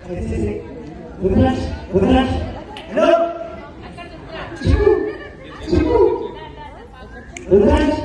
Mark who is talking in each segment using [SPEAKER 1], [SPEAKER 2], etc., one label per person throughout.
[SPEAKER 1] Rudraksha rudraksha hello rudraksha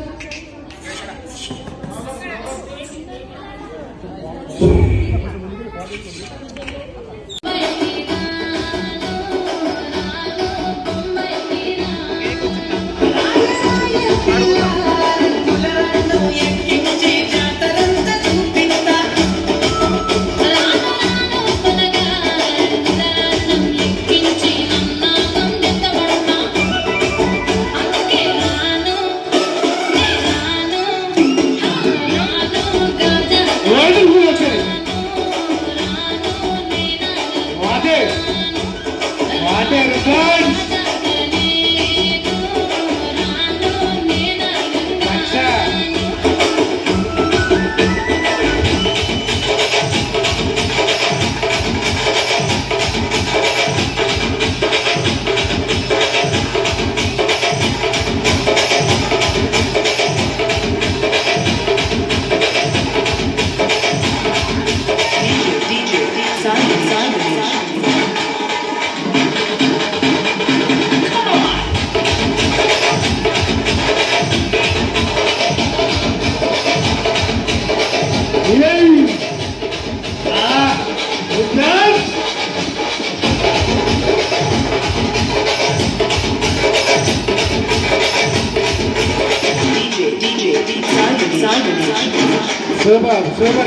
[SPEAKER 1] Super, super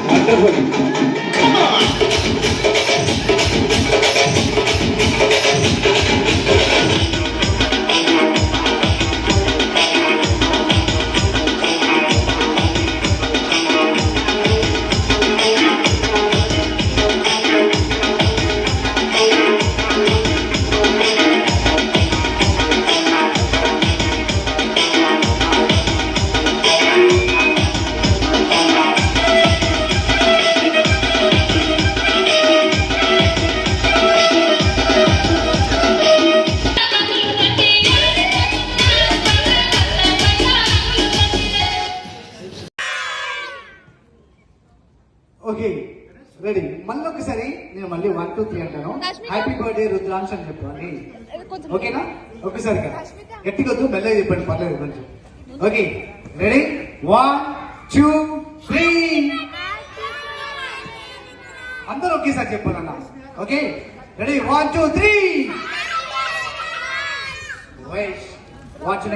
[SPEAKER 1] wonderful. Come on. Okay ready మళ్ళీ ఒకసారి నేను మళ్ళీ 1 2 3 అంటాను హ్యాపీ బర్త్డే రుద్రాంశ్ అని చెప్పండి ఓకేనా ఒకసారి గట్టిగా వద్దు మెల్లగా చెప్పండి పర్లేదు కొంచెం ఓకే రెడీ 1 2 3 అందరూ ఒకేసారి చెప్పండి అన్న ఓకే రెడీ 1 2 3 వాచ్